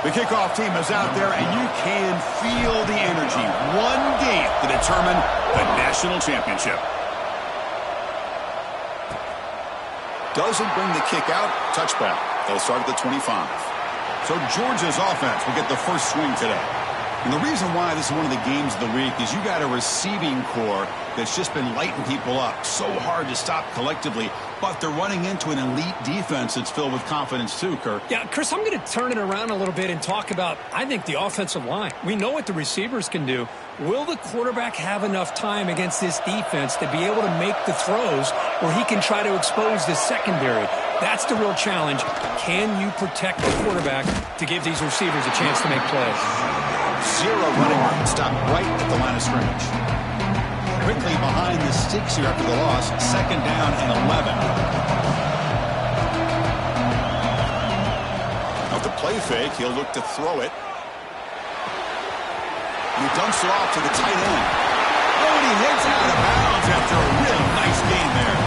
The kickoff team is out there, and you can feel the energy. One game to determine the national championship. Doesn't bring the kick out. Touchback. They'll start at the 25. So Georgia's offense will get the first swing today. And the reason why this is one of the games of the week is you got a receiving core that's just been lighting people up. So hard to stop collectively, but they're running into an elite defense that's filled with confidence too, Kirk. Yeah, Chris, I'm going to turn it around a little bit and talk about, I think, the offensive line. We know what the receivers can do. Will the quarterback have enough time against this defense to be able to make the throws where he can try to expose the secondary? That's the real challenge. Can you protect the quarterback to give these receivers a chance to make plays? Zero running room. Stop right at the line of scrimmage. Quickly behind the sticks here after the loss. Second down and 11. Of the play fake, he'll look to throw it. He dumps it off to the tight end. Oh, and he hits out of bounds after a real nice gain there.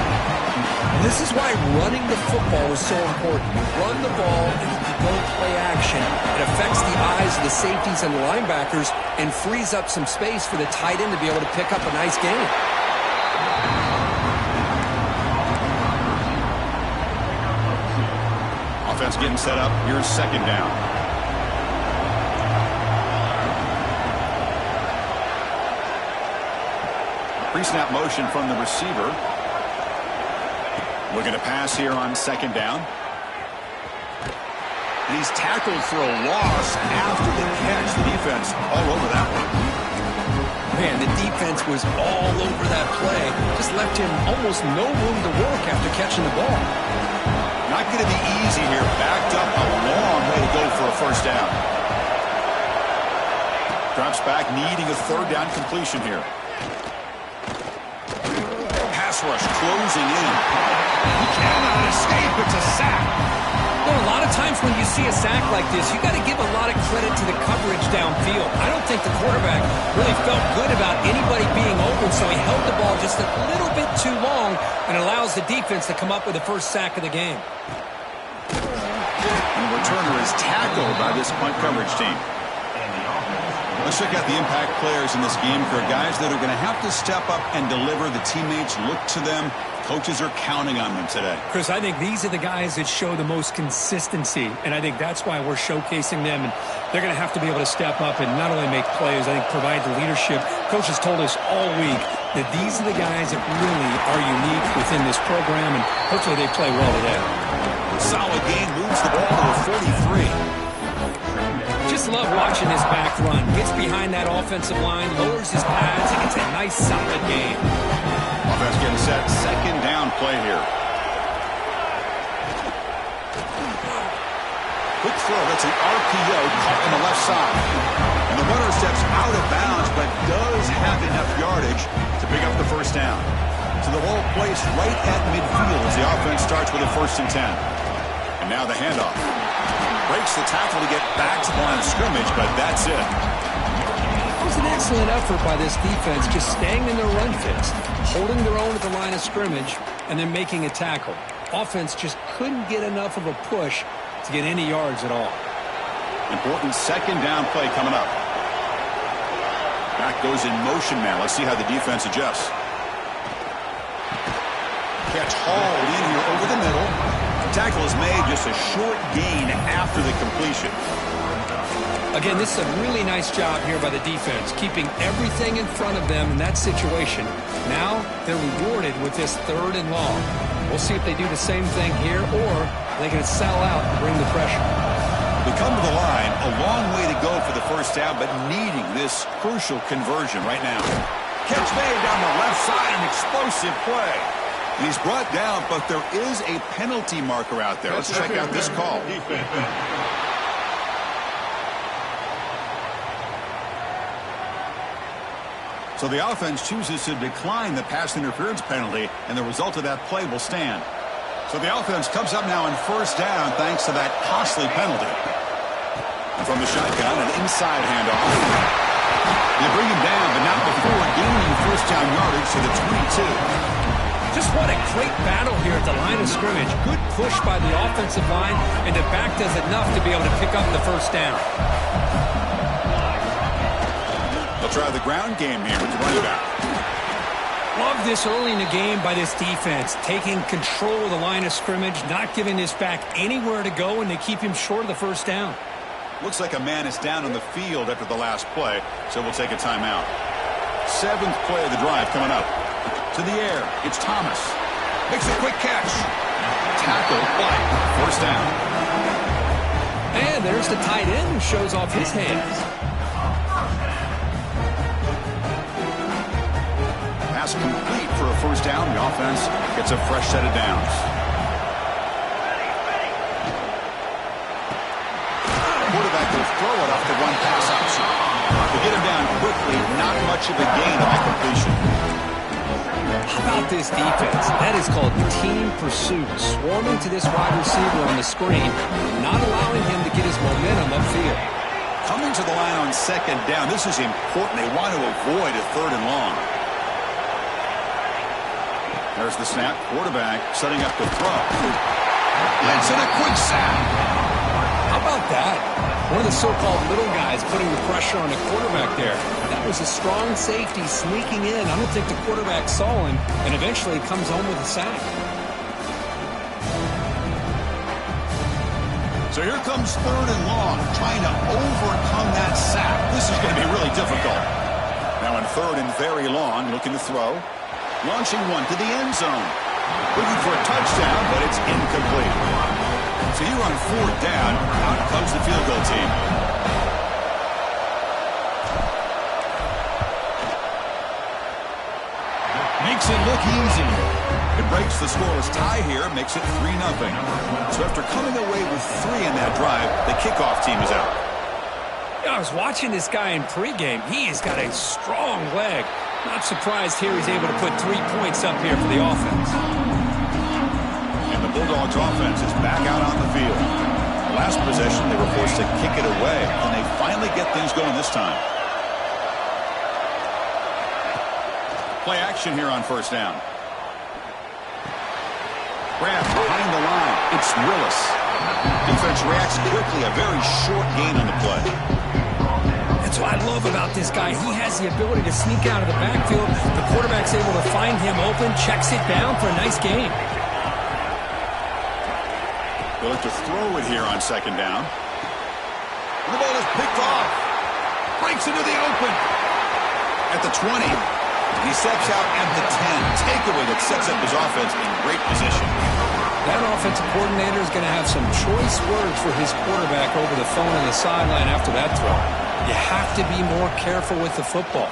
This is why running the football is so important. You run the ball and you go play action. It affects the eyes of the safeties and the linebackers and frees up some space for the tight end to be able to pick up a nice gain. Offense getting set up. Here's second down. Pre-snap motion from the receiver. Looking to pass here on second down. And he's tackled for a loss after the catch. The defense all over that one. Man, the defense was all over that play. Just left him almost no room to work after catching the ball. Not going to be easy here. Backed up a long way to go for a first down. Drops back, needing a third down completion here. Pass rush closing in. He cannot escape. It's a sack. Well, a lot of times when you see a sack like this, you got to give a lot of credit to the coverage downfield. I don't think the quarterback really felt good about anybody being open, so he held the ball just a little bit too long and allows the defense to come up with the first sack of the game. And the returner is tackled by this punt coverage team. Let's check out the impact players in this game for guys that are going to have to step up and deliver. The teammates look to them. Coaches are counting on them today. Chris, I think these are the guys that show the most consistency, and I think that's why we're showcasing them. And they're going to have to be able to step up and not only make plays, I think provide the leadership. Coach has told us all week that these are the guys that really are unique within this program, and hopefully they play well today. Solid game, moves the ball to a 43. Just love watching this back run. Gets behind that offensive line, lowers his pads, and gets a nice solid game. Offense getting set. Second down play here. Quick throw. That's an RPO caught on the left side. And the runner steps out of bounds, but does have enough yardage to pick up the first down. So the ball placed right at midfield as the offense starts with a 1st and 10. And now the handoff. Breaks the tackle to get back to the line of scrimmage, but that's it. It was an excellent effort by this defense, just staying in their run fits, holding their own at the line of scrimmage, and then making a tackle. Offense just couldn't get enough of a push to get any yards at all. Important second down play coming up. Back goes in motion now. Let's see how the defense adjusts. Catch hauled in here over the middle. Tackle is made, just a short gain after the completion. Again, this is a really nice job here by the defense, keeping everything in front of them in that situation. Now they're rewarded with this 3rd and long. We'll see if they do the same thing here, or they can sell out and bring the pressure. We come to the line, a long way to go for the first down, but needing this crucial conversion right now. Catch made down the left side, an explosive play. And he's brought down, but there is a penalty marker out there. Let's check out this call. So the offense chooses to decline the pass interference penalty, and the result of that play will stand. So the offense comes up now in first down thanks to that costly penalty. And from the shotgun, an inside handoff. They bring him down, but not before gaining first down yardage to the 22. Just What a great battle here at the line of scrimmage. Good push by the offensive line, and the back does enough to be able to pick up the first down. They'll try the ground game here with the running back. Love this early in the game by this defense, taking control of the line of scrimmage, not giving this back anywhere to go, and they keep him short of the first down. Looks like a man is down on the field after the last play, so we'll take a timeout. 7th play of the drive coming up. To the air, it's Thomas. Makes a quick catch. Tackle, but first down. And there's the tight end who shows off his hands. Pass complete for a first down. The offense gets a fresh set of downs. Quarterback will throw it off the run pass option. To get him down quickly, not much of a gain on that completion. How about this defense? That is called team pursuit. Swarming to this wide receiver on the screen, not allowing him to get his momentum upfield. Coming to the line on second down, this is important. They want to avoid a 3rd and long. There's the snap. Quarterback setting up the throw. Lands in a quick sack. How about that? One of the so-called little guys putting the pressure on the quarterback there. That was a strong safety sneaking in. I don't think the quarterback saw him, and eventually comes home with a sack. So here comes 3rd and long, trying to overcome that sack. This is going to be really difficult. Now in 3rd and very long, looking to throw. Launching one to the end zone. Looking for a touchdown, but it's incomplete. So here on 4th down, out comes the field goal team. Makes it look easy. It breaks the scoreless tie here, makes it 3-0. So after coming away with 3 in that drive, the kickoff team is out. I was watching this guy in pregame. He has got a strong leg. Not surprised here he's able to put 3 points up here for the offense. And the Bulldogs offense is back out on the field. Last possession, they were forced to kick it away, and they finally get things going this time. Play action here on first down. Grab behind the line. It's Willis. Defense reacts quickly. A very short gain on the play. That's what I love about this guy. He has the ability to sneak out of the backfield. The quarterback's able to find him open, checks it down for a nice gain. They'll look to throw it here on second down. And the ball is picked off. Breaks into the open. At the 20. He steps out at the 10. Takeaway that sets up his offense in great position. That offensive coordinator is going to have some choice words for his quarterback over the phone on the sideline after that throw. You have to be more careful with the football.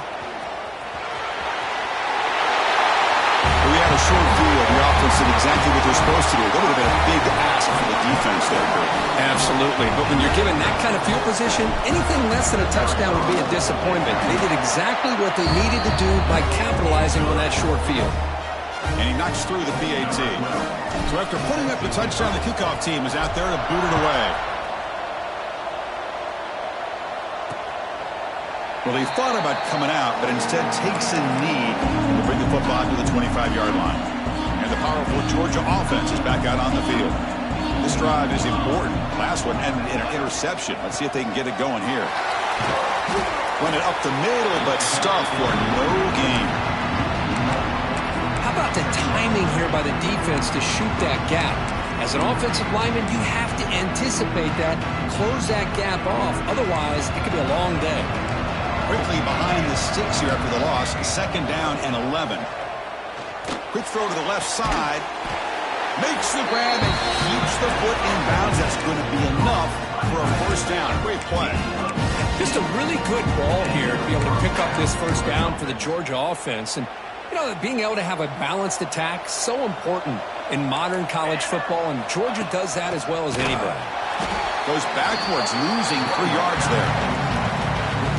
We had a short view of the offense did exactly what they're supposed to do. That would have been a big ask for the defense there, Kurt. Absolutely. But when you're given that kind of field position, anything less than a touchdown would be a disappointment. They did exactly what they needed to do by capitalizing on that short field. And he knocks through the PAT. So after putting up the touchdown, the kickoff team is out there to boot it away. Well, they thought about coming out, but instead takes a knee to bring the football to the 25-yard line. And the powerful Georgia offense is back out on the field. This drive is important. Last one ended in an interception. Let's see if they can get it going here. Run it up the middle, but stuffed for no gain. How about the timing here by the defense to shoot that gap? As an offensive lineman, you have to anticipate that, close that gap off. Otherwise, it could be a long day. Quickly behind the sticks here after the loss. Second down and 11. Quick throw to the left side. Makes the grab and keeps the foot in bounds. That's going to be enough for a first down. Great play. Just a really good ball here to be able to pick up this first down for the Georgia offense. And, you know, being able to have a balanced attack, so important in modern college football, and Georgia does that as well as anybody. Goes backwards, losing 3 yards there.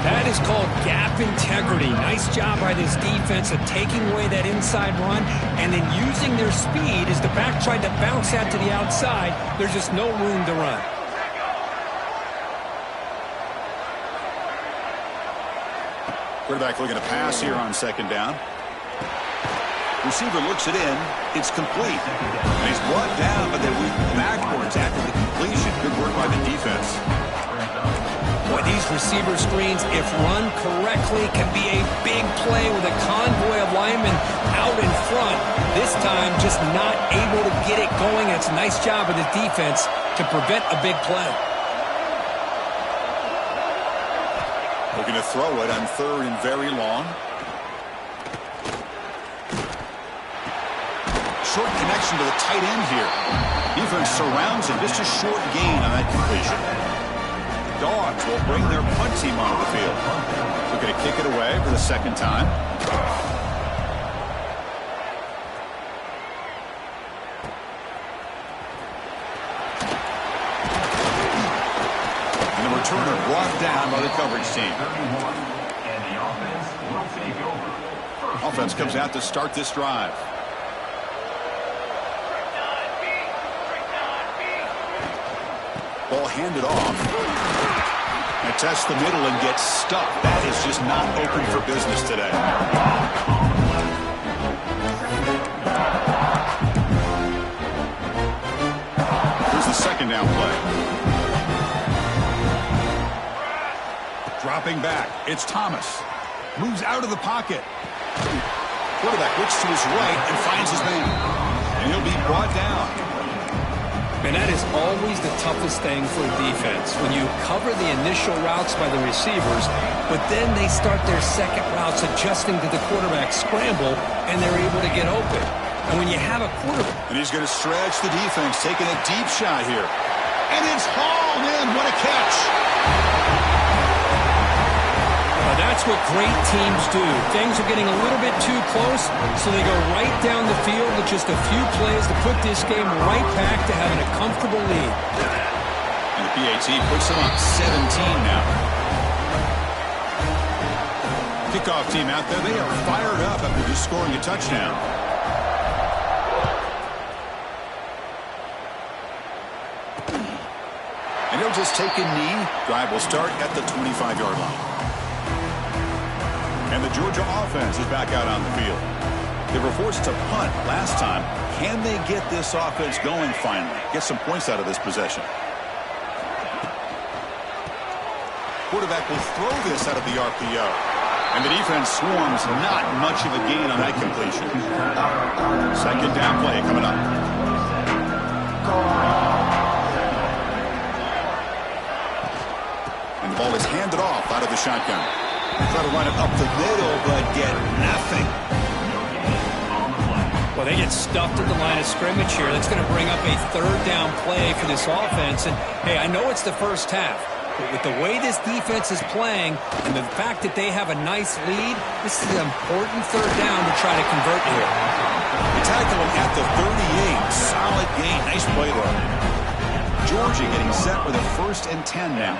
That is called gap integrity. Nice job by this defense of taking away that inside run and then using their speed as the back tried to bounce that to the outside. There's just no room to run. Quarterback looking to pass here on second down. Receiver looks it in. It's complete. And he's brought down, but they leap backwards after the completion. Good work by the defense. Boy, these receiver screens, if run correctly, can be a big play with a convoy of linemen out in front. This time, just not able to get it going. It's a nice job of the defense to prevent a big play. Looking to throw it on 3rd and very long. Short connection to the tight end here. Defense surrounds him. Just a short gain on that completion. Dogs will bring their punt team onto the field. Looking to kick it away for the 2nd time. And the returner brought down by the coverage team. And the offense will take over. Offense comes out to start this drive. Ball handed off. And test the middle and gets stuck. That is just not open for business today. Here's the 2nd down play. Dropping back. It's Thomas. Moves out of the pocket. Quarterback looks to his right and finds his man. And he'll be brought down. And that is always the toughest thing for a defense, when you cover the initial routes by the receivers, but then they start their second routes adjusting to the quarterback scramble, and they're able to get open. And when you have a quarterback... And he's going to stretch the defense, taking a deep shot here. And it's hauled in. What a catch. That's what great teams do. Things are getting a little bit too close, so they go right down the field with just a few plays to put this game right back to having a comfortable lead. And the PAT puts them up 17 now. Kickoff team out there. They are fired up after just scoring a touchdown. And he'll just take a knee. Drive will start at the 25-yard line. And the Georgia offense is back out on the field. They were forced to punt last time. Can they get this offense going finally? Get some points out of this possession. Quarterback will throw this out of the RPO. And the defense swarms. Not much of a gain on that completion. 2nd down play coming up. And the ball is handed off out of the shotgun. Try to run it up the middle, but get nothing. Well, they get stuffed at the line of scrimmage here. That's going to bring up a 3rd down play for this offense. And, hey, I know it's the first half, but with the way this defense is playing and the fact that they have a nice lead, this is an important 3rd down to try to convert here. They tackle him at the 38. Solid gain. Nice play there. Georgia getting set with a 1st and 10 now.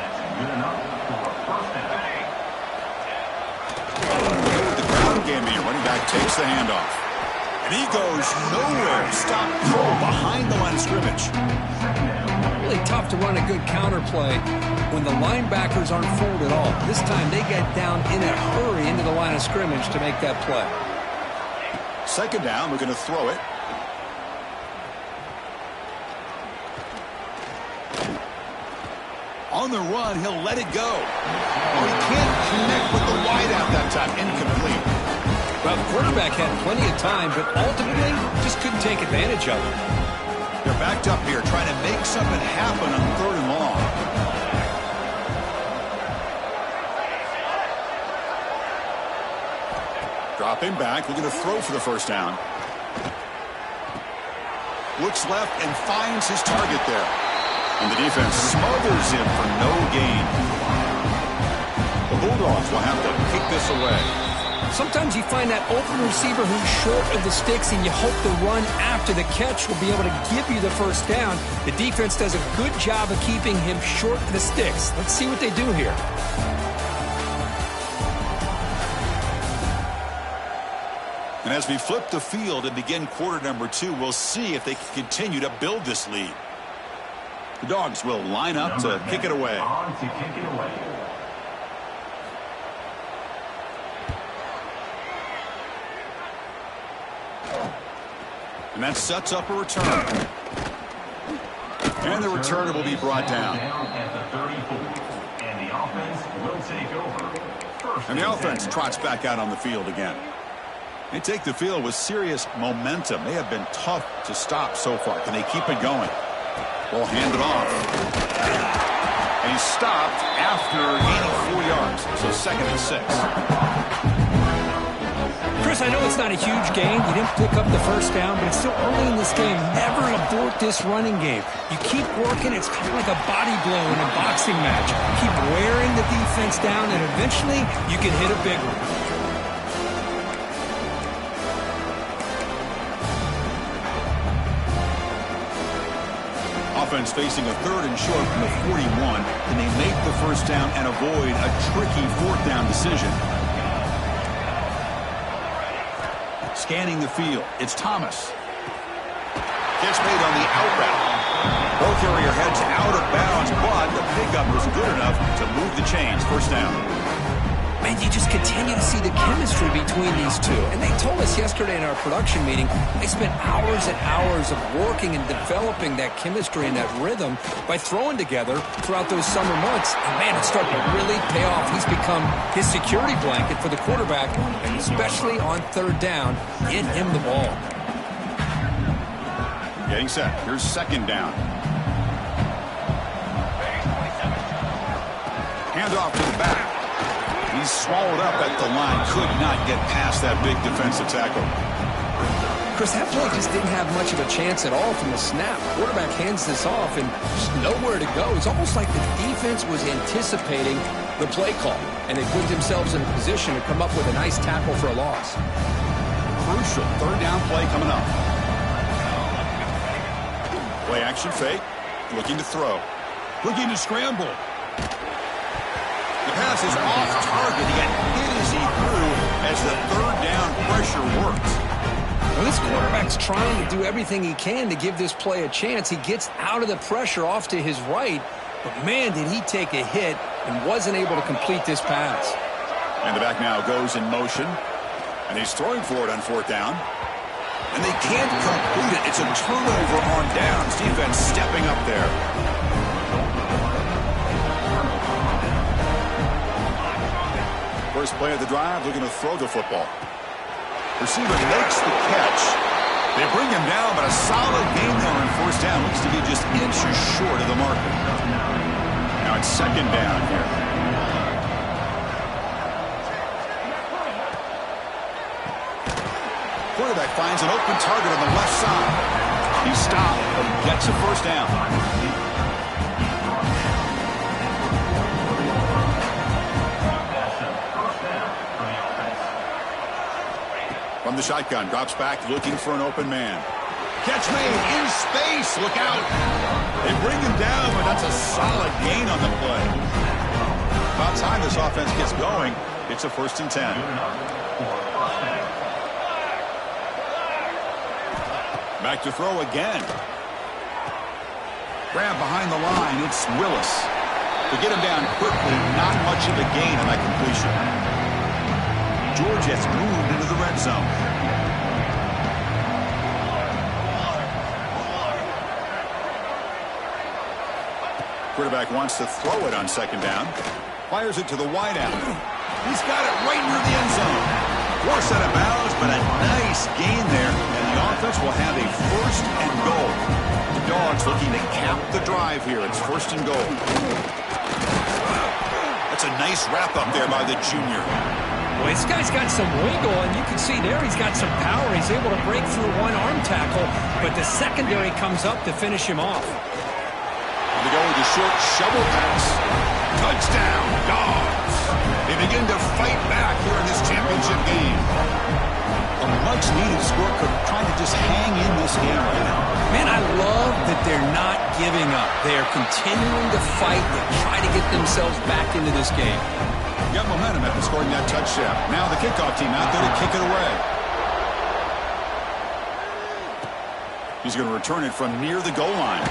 Game here. Running back takes the handoff. And he goes nowhere. Stop throw behind the line of scrimmage. Really tough to run a good counter play when the linebackers aren't forward at all. This time they get down in a hurry into the line of scrimmage to make that play. 2nd down. We're going to throw it. On the run, he'll let it go. Oh, he can't connect with the wideout that time. Incomplete. Well, the quarterback had plenty of time, but ultimately just couldn't take advantage of it. They're backed up here, trying to make something happen on 3rd and long. Dropping back, looking to throw for the 1st down. Looks left and finds his target there. And the defense smothers him for no gain. The Bulldogs will have to kick this away. Sometimes you find that open receiver who's short of the sticks, and you hope the run after the catch will be able to give you the 1st down. The defense does a good job of keeping him short of the sticks. Let's see what they do here. And as we flip the field and begin quarter number 2, we'll see if they can continue to build this lead. The Dogs will line up to kick it away. And that sets up a return. And the return will be brought down. At the 34. And the offense will take over. And the offense trots back out on the field again. They take the field with serious momentum. They have been tough to stop so far. Can they keep it going? Ball handed off. And he's stopped after gaining 4 yards. So 2nd and 6. Chris, I know it's not a huge gain. You didn't pick up the first down, but it's still early in this game. Never abort this running game. You keep working. It's kind of like a body blow in a boxing match. Keep wearing the defense down, and eventually you can hit a big one. Offense facing a 3rd and short from the 41. Can they make the first down and avoid a tricky 4th down decision? Scanning the field, it's Thomas. Gets made on the out route. Ball carrier heads out of bounds, but the pickup was good enough to move the chains. First down. Man, you just continue to see the chemistry between these two. And they told us yesterday in our production meeting, they spent hours and hours of working and developing that chemistry and that rhythm by throwing together throughout those summer months. And man, it's starting to really pay off. He's become his security blanket for the quarterback, and especially on 3rd down, get him the ball. Getting set. Here's 2nd down. Hand off to the back. He's swallowed up at the line. Could not get past that big defensive tackle. Chris, that play just didn't have much of a chance at all from the snap. Quarterback hands this off and just nowhere to go. It's almost like the defense was anticipating the play call, and they put themselves in a position to come up with a nice tackle for a loss. Crucial 3rd down play coming up. Play action fake. Looking to throw. Looking to scramble. The pass is off target. He got hit as he threw as the 3rd down pressure works. Well, this quarterback's trying to do everything he can to give this play a chance. He gets out of the pressure off to his right, but man, did he take a hit and wasn't able to complete this pass. And the back now goes in motion, and he's throwing for it on 4th down. And they can't complete it. It's a turnover on downs. Defense stepping up there. First play of the drive, looking to throw the football. Receiver makes the catch. They bring him down, but a solid game there on 1st down. Looks to be just inches short of the marker. Now it's 2nd down here. Quarterback finds an open target on the left side. He's stopped, but he gets a 1st down. From the shotgun, drops back, looking for an open man. Catch made in space. Look out. They bring him down, but that's a solid gain on the play. About time this offense gets going. It's a 1st and 10. Back to throw again. Grab behind the line. It's Willis. To get him down quickly, not much of a gain on that completion. George has moved into the red zone. Quarterback wants to throw it on 2nd down. Fires it to the wideout. He's got it right near the end zone. Force out of bounds, but a nice gain there. And the offense will have a 1st and goal. The Dogs looking to cap the drive here. It's 1st and goal. That's a nice wrap up there by the junior. Well, this guy's got some wiggle, and you can see there he's got some power. He's able to break through one arm tackle, but the secondary comes up to finish him off. They go with the short shovel pass. Touchdown, Dogs. They begin to fight back here in this championship game. A much-needed score, trying to just hang in this game right now. Man, I love that they're not giving up. They are continuing to fight. They try to get themselves back into this game. Got momentum after scoring that touchdown. Now the kickoff team out there to kick it away. He's going to return it from near the goal line.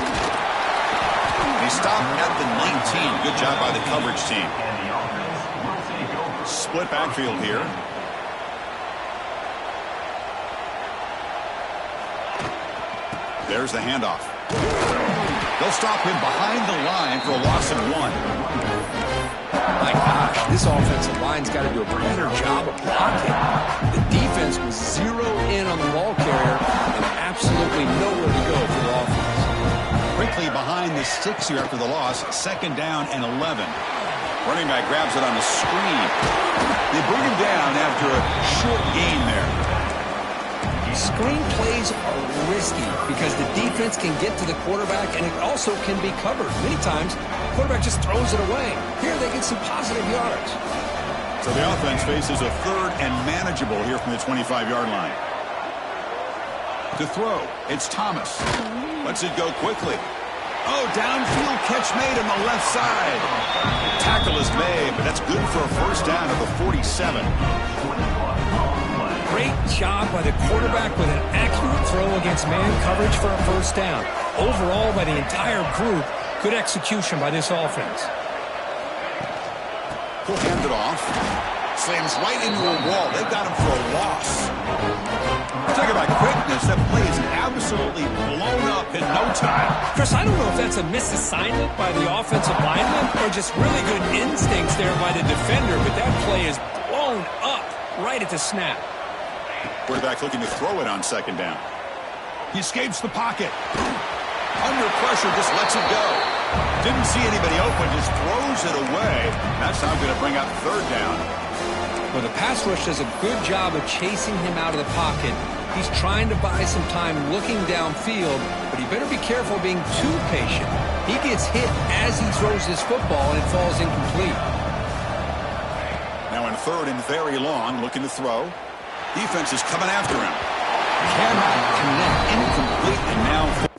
He stopped at the 19. Good job by the coverage team. Split backfield here. There's the handoff. They'll stop him behind the line for a loss of 1. My gosh, this offensive line's got to do a better job of blocking. The defense was zeroed in on the ball carrier and absolutely nowhere to go for the offense. Quickly behind the sticks here after the loss. 2nd down and 11. Running back grabs it on the screen. They bring him down after a short gain there. Screen plays are risky because the defense can get to the quarterback and it also can be covered. Many times, the quarterback just throws it away. Here they get some positive yards. So the offense faces a 3rd and manageable here from the 25-yard line. To throw, it's Thomas. Lets it go quickly. Oh, downfield catch made on the left side. Tackle is made, but that's good for a 1st down at the 47. Great job by the quarterback with an accurate throw against man coverage for a 1st down. Overall, by the entire group, good execution by this offense. He'll hand it off. Slams right into a wall. They've got him for a loss. Talk about quickness. That play is absolutely blown up in no time. Chris, I don't know if that's a misassignment by the offensive lineman or just really good instincts there by the defender, but that play is blown up right at the snap. Quarterback looking to throw it on 2nd down. He escapes the pocket. Under pressure, just lets it go. Didn't see anybody open, just throws it away. That's not going to bring up 3rd down. Well, the pass rush does a good job of chasing him out of the pocket. He's trying to buy some time looking downfield, but he better be careful being too patient. He gets hit as he throws his football, and it falls incomplete. Now in 3rd and very long, looking to throw. Defense is coming after him. Cannot connect, incomplete, and now...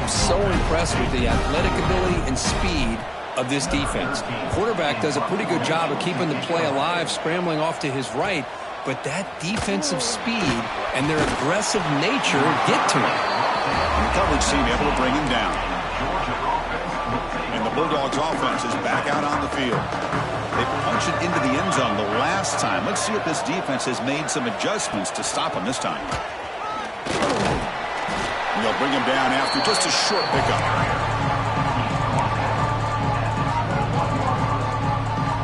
So impressed with the athletic ability and speed of this defense. Quarterback does a pretty good job of keeping the play alive, scrambling off to his right, but that defensive speed and their aggressive nature get to him. And the coverage team able to bring him down. And the Bulldogs offense is back out on the field. They punched it into the end zone the last time. Let's see if this defense has made some adjustments to stop him this time. They'll bring him down after just a short pickup.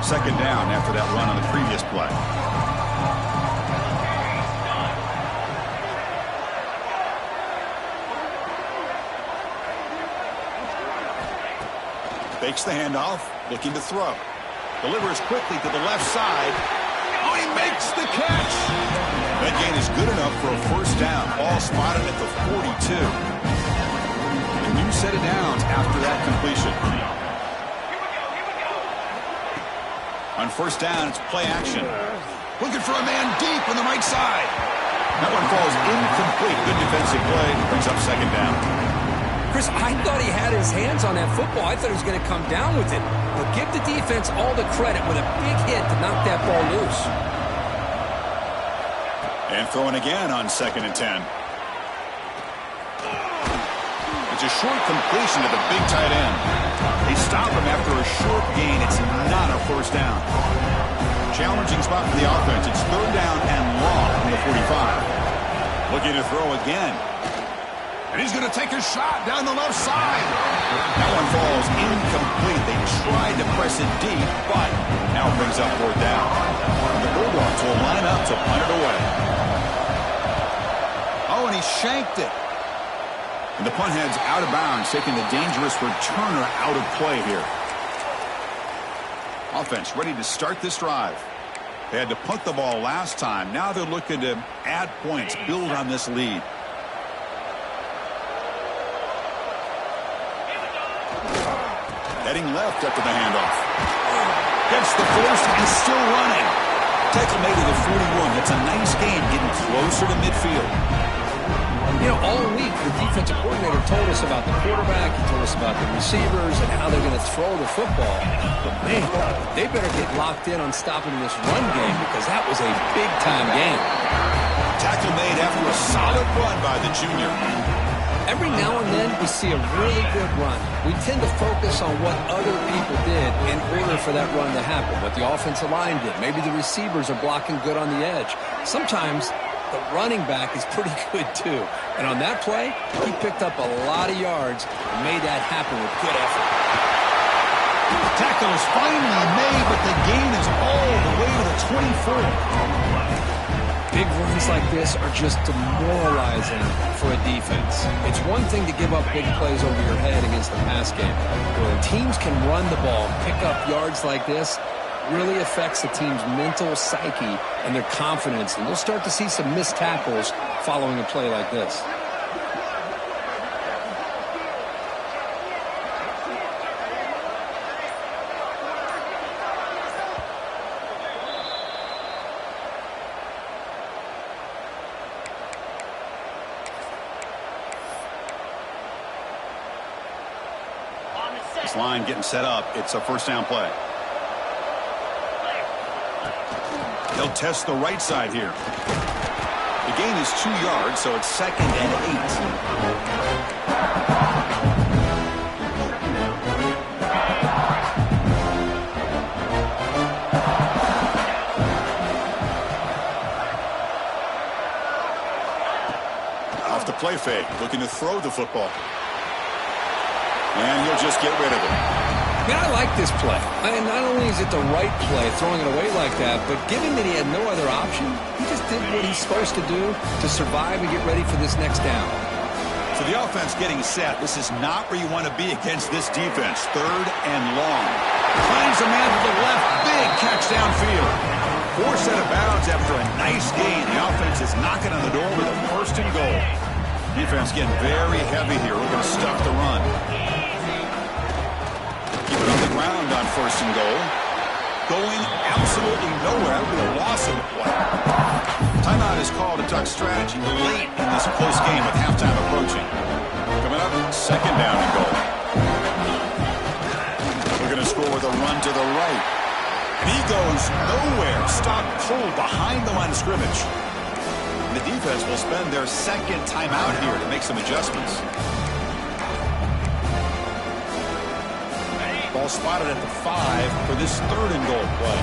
2nd down after that run on the previous play. Fakes the handoff, looking to throw. Delivers quickly to the left side. Oh, he makes the catch! That gain is good enough for a 1st down. Ball spotted at the 42. And new set of downs after that completion. On 1st down, it's play action. Looking for a man deep on the right side. That one falls incomplete. Good defensive play. Brings up 2nd down. Chris, I thought he had his hands on that football. I thought he was going to come down with it. But give the defense all the credit with a big hit to knock that ball loose. And throwing again on 2nd and 10. It's a short completion to the big tight end. They stop him after a short gain. It's not a 1st down. Challenging spot for the offense. It's 3rd down and long from the 45. Looking to throw again. And he's going to take a shot down the left side. That one falls incomplete. They tried to press it deep, but now brings up 4th down. And the Bulldogs will line up to punt it away. Oh, and he shanked it. And the punt heads out of bounds, taking the dangerous returner out of play here. Offense ready to start this drive. They had to punt the ball last time. Now they're looking to add points, build on this lead. Heading left after the handoff. Gets the 1st and still running. Tackle made to the 41. That's a nice gain, getting closer to midfield. You know, all week the defensive coordinator told us about the quarterback. He told us about the receivers and how they're going to throw the football. But, man, they better get locked in on stopping this run game because that was a big-time game. Tackle made after a solid run by the junior. Every now and then, we see a really good run. We tend to focus on what other people did in order for that run to happen, what the offensive line did. Maybe the receivers are blocking good on the edge. Sometimes the running back is pretty good, too. And on that play, he picked up a lot of yards and made that happen with good effort. Tackle is finally made, but the gain is all the way to the 24. Big runs like this are just demoralizing for a defense. It's one thing to give up big plays over your head against the pass game. But when teams can run the ball, pick up yards like this, it really affects the team's mental psyche and their confidence. And you'll start to see some missed tackles following a play like this. This line getting set up. It's a first down play. They'll test the right side here. The gain is 2 yards, so it's 2nd and 8. Off the play fake, looking to throw the football. And he'll just get rid of it. Man, I like this play. Not only is it the right play, throwing it away like that, but given that he had no other option, he just did what he's supposed to do to survive and get ready for this next down. So the offense getting set. This is not where you want to be against this defense. 3rd and long. Finds a man to the left. Big catch downfield. 4 set of bounds after a nice gain. The offense is knocking on the door with a 1st and goal. Defense getting very heavy here. We're going to stuff the run. Keep it on the ground on 1st and goal. Going absolutely nowhere. That would be a loss of the play. Timeout is called to Duck strategy late in this close game with halftime approaching. Coming up, 2nd down and goal. We're going to score with a run to the right. And he goes nowhere. Stop pulled behind the line of scrimmage. And the defense will spend their 2nd timeout here to make some adjustments. Ball spotted at the 5 for this 3rd and goal play.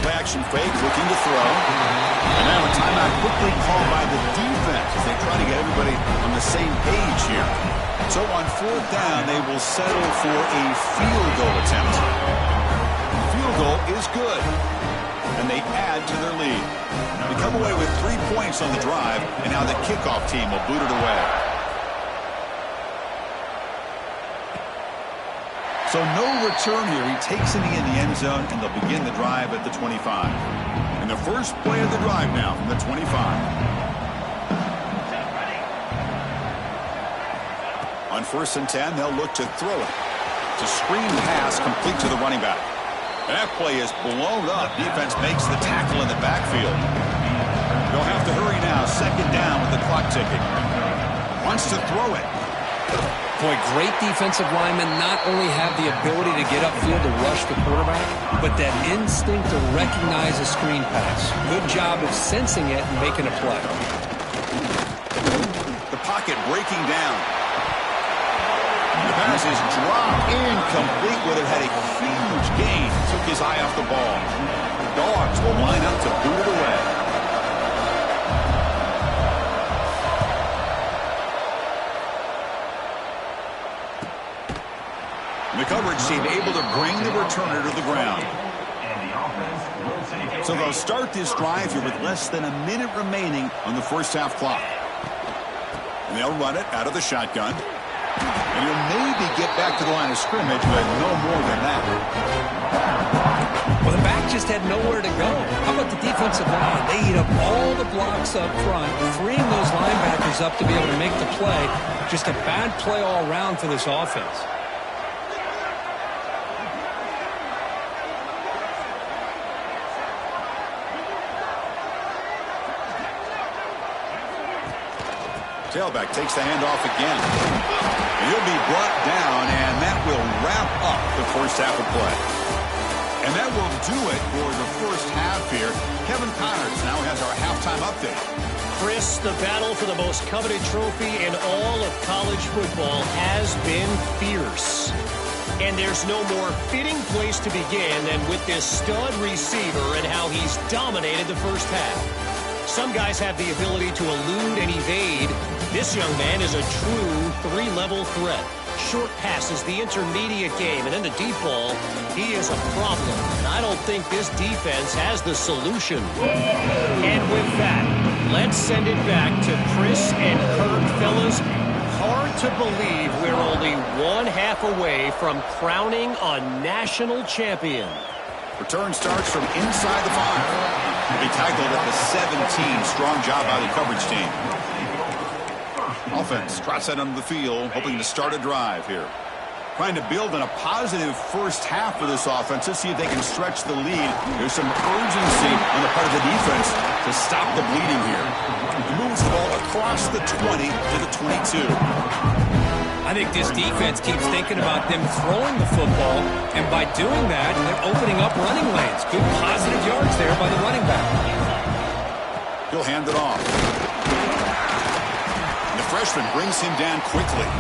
Play action fake, looking to throw. And now a timeout quickly called by the defense as they try to get everybody on the same page here. So on 4th down, they will settle for a field goal attempt. Field goal is good. And they add to their lead. They come away with 3 points on the drive, and now the kickoff team will boot it away. So no return here. He takes it in the end zone, and they'll begin the drive at the 25. And the first play of the drive now from the 25. On 1st and 10, they'll look to throw it. It's a screen pass complete to the running back. That play is blown up. Defense makes the tackle in the backfield. They'll have to hurry now. 2nd down with the clock ticking. Wants to throw it. Boy, great defensive linemen not only have the ability to get upfield to rush the quarterback, but that instinct to recognize a screen pass. Good job of sensing it and making a play. The pocket breaking down. The pass is dropped incomplete with it. Had a huge gain. Took his eye off the ball. Dogs will line up to boot it away. The coverage team able to bring the returner to the ground. So they'll start this drive here with less than a minute remaining on the first half clock. And they'll run it out of the shotgun. And he'll maybe get back to the line of scrimmage, but no more than that. Well, the back just had nowhere to go. How about the defensive line? They eat up all the blocks up front, freeing those linebackers up to be able to make the play. Just a bad play all around for this offense. Tailback takes the handoff again. He'll be brought down, and that will wrap up the first half of play. And that will do it for the first half here. Kevin Connors now has our halftime update. Chris, the battle for the most coveted trophy in all of college football has been fierce. And there's no more fitting place to begin than with this stud receiver and how he's dominated the first half. Some guys have the ability to elude and evade. This young man is a true three-level threat. Short passes, the intermediate game, and then the deep ball, he is a problem. And I don't think this defense has the solution. And with that, let's send it back to Chris and Kurt. Fellas, hard to believe we're only one half away from crowning a national champion. Return starts from inside the 5. He tackled at the 17. Strong job by the coverage team. Offense trots that onto the field, hoping to start a drive here. Trying to build on a positive first half for this offense. Let's see if they can stretch the lead. There's some urgency on the part of the defense to stop the bleeding here. He moves the ball across the 20 to the 22. I think this defense keeps thinking about them throwing the football, and by doing that, they're opening up running lanes. Good positive yards there by the running back. He'll hand it off. And the freshman brings him down quickly.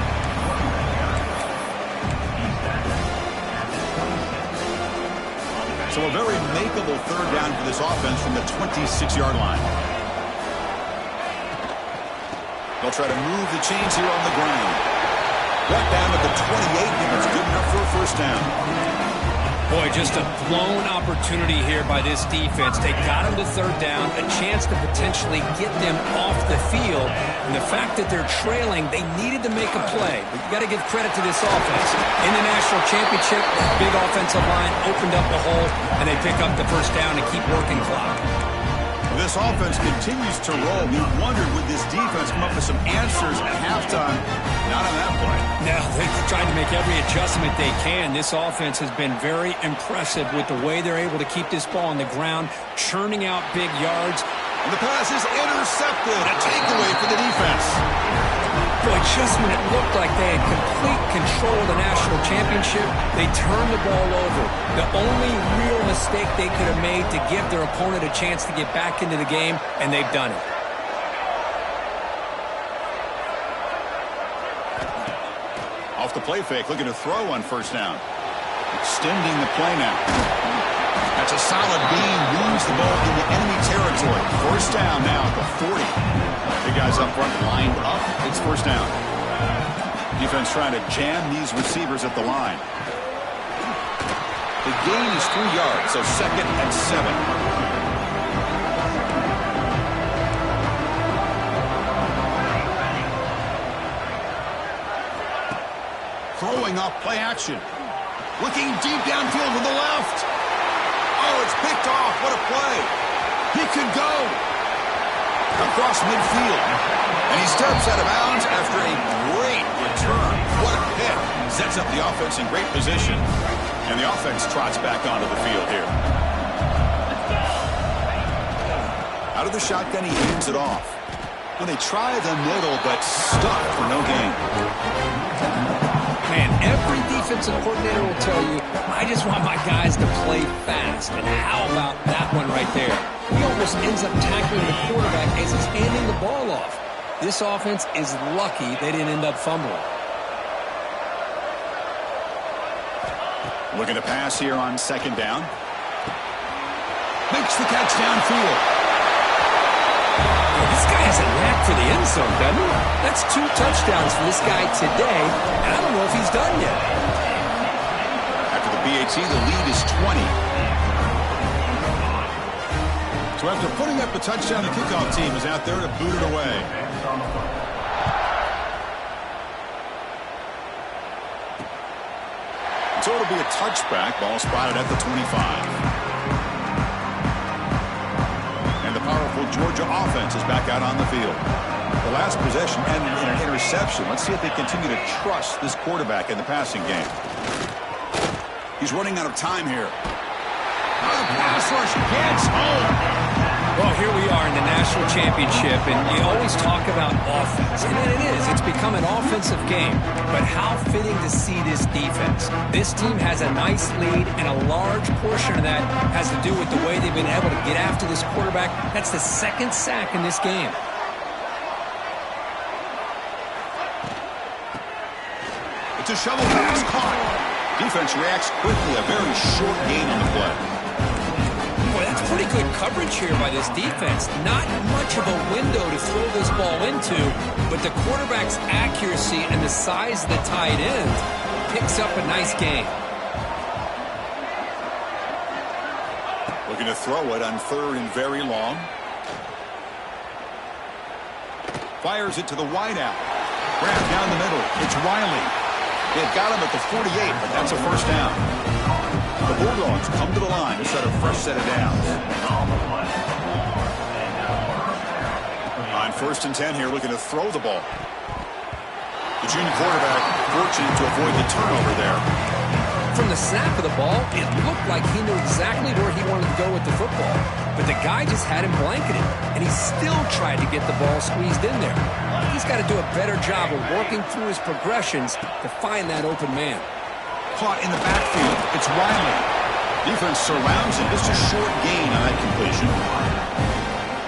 So a very makeable third down for this offense from the 26-yard line. They'll try to move the chains here on the ground. Brought down at the 28, and it's good enough for a first down. Boy, just a blown opportunity here by this defense. They got him to third down, a chance to potentially get them off the field. And the fact that they're trailing, they needed to make a play. But you got to give credit to this offense. In the national championship, that big offensive line opened up a hole, and they pick up the first down and keep working clock. This offense continues to roll. We wondered, would this defense come up with some answers at halftime? Not on that play. No, they've tried to make every adjustment they can. This offense has been very impressive with the way they're able to keep this ball on the ground, churning out big yards. And the pass is intercepted. A takeaway for the defense. Boy, just when it looked like they had complete control of the national championship, they turned the ball over. The only real mistake they could have made to give their opponent a chance to get back into the game, and they've done it. Off the play fake, looking to throw on first down. Extending the play now. That's a solid beam, moves the ball into enemy territory. First down now at the 40. Big guys up front lined up. It's first down. Defense trying to jam these receivers at the line. The gain is 3 yards, so 2nd and 7. Throwing off play action. Looking deep downfield to the left. Oh, it's picked off. What a play. He can go across midfield. And he steps out of bounds after a great return. What a hit. Sets up the offense in great position. And the offense trots back onto the field here. Out of the shotgun, he hands it off. When they try the middle, but stuck for no gain. Man, every defensive coordinator will tell you, I just want my guys to play fast. And how about that one right there? He almost ends up tackling the quarterback as he's handing the ball off. This offense is lucky they didn't end up fumbling. Looking to pass here on second down. Makes the catch downfield. This guy has a knack for the end zone, doesn't he? That's 2 touchdowns for this guy today, and I don't know if he's done yet. After the BAT, the lead is 20. So after putting up the touchdown, the kickoff team is out there to boot it away. So it'll be a touchback. Ball spotted at the 25. And the powerful Georgia offense is back out on the field. The last possession ended in an interception. Let's see if they continue to trust this quarterback in the passing game. He's running out of time here. The pass rush gets home. Well, here we are in the national championship, and you always talk about offense. And it is. It's become an offensive game. But how fitting to see this defense. This team has a nice lead, and a large portion of that has to do with the way they've been able to get after this quarterback. That's the 2nd sack in this game. It's a shovel pass caught. Defense reacts quickly. A very short gain on the play. Boy, that's pretty good coverage here by this defense. Not much of a window to throw this ball into, but the quarterback's accuracy and the size of the tight end picks up a nice gain. Looking to throw it on 3rd and very long. Fires it to the wideout. Grab down the middle. It's Riley. They've got him at the 48, but that's a first down. The Bulldogs come to the line to set a fresh set of downs. On 1st and 10 here, looking to throw the ball. The junior quarterback fortunate to avoid the turnover there. From the snap of the ball, it looked like he knew exactly where he wanted to go with the football. But the guy just had him blanketed, and he still tried to get the ball squeezed in there. He's got to do a better job of working through his progressions to find that open man. Caught in the backfield. It's Riley. Defense surrounds him. Just a short gain on that completion.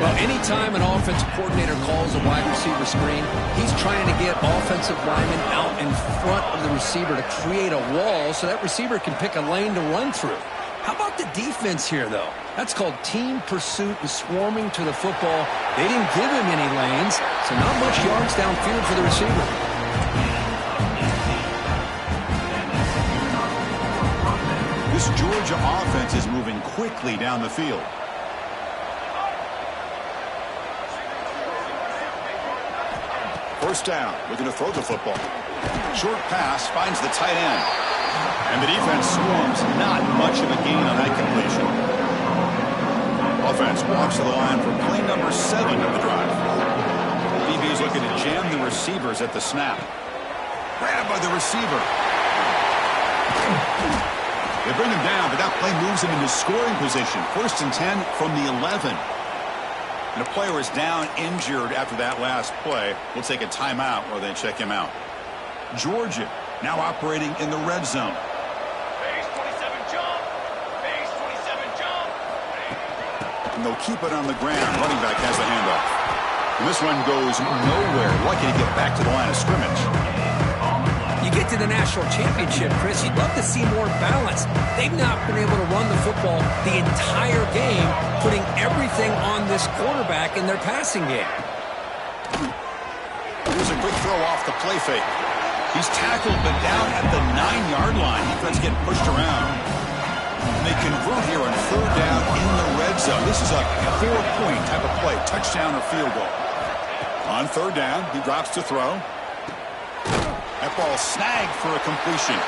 Well, anytime an offensive coordinator calls a wide receiver screen, he's trying to get offensive linemen out in front of the receiver to create a wall so that receiver can pick a lane to run through. How about the defense here, though? That's called team pursuit and swarming to the football. They didn't give him any lanes, so not much yards downfield for the receiver. This Georgia offense is moving quickly down the field. First down, looking to throw the football. Short pass finds the tight end. And the defense swarms. Not much of a gain on that completion. Offense walks to the line for play number 7 of the drive. DB's looking to jam the receivers at the snap. Grabbed by the receiver. They bring him down, but that play moves him into scoring position. 1st and 10 from the 11. And a player is down injured after that last play. We'll take a timeout while they check him out. Georgia now operating in the red zone. Base 27 jump. Base 27 jump. And they'll keep it on the ground. Running back has the handoff. And this one goes nowhere. Lucky to get back to the line of scrimmage. You get to the national championship, Chris, you'd love to see more balance. They've not been able to run the football the entire game, putting everything on this quarterback in their passing game. Here's a quick throw off the play fake. He's tackled, but down at the 9-yard line. Defense getting pushed around. They convert here on 3rd down in the red zone. This is a 4-point type of play, touchdown or field goal. On 3rd down, he drops to throw. That ball snagged for a completion.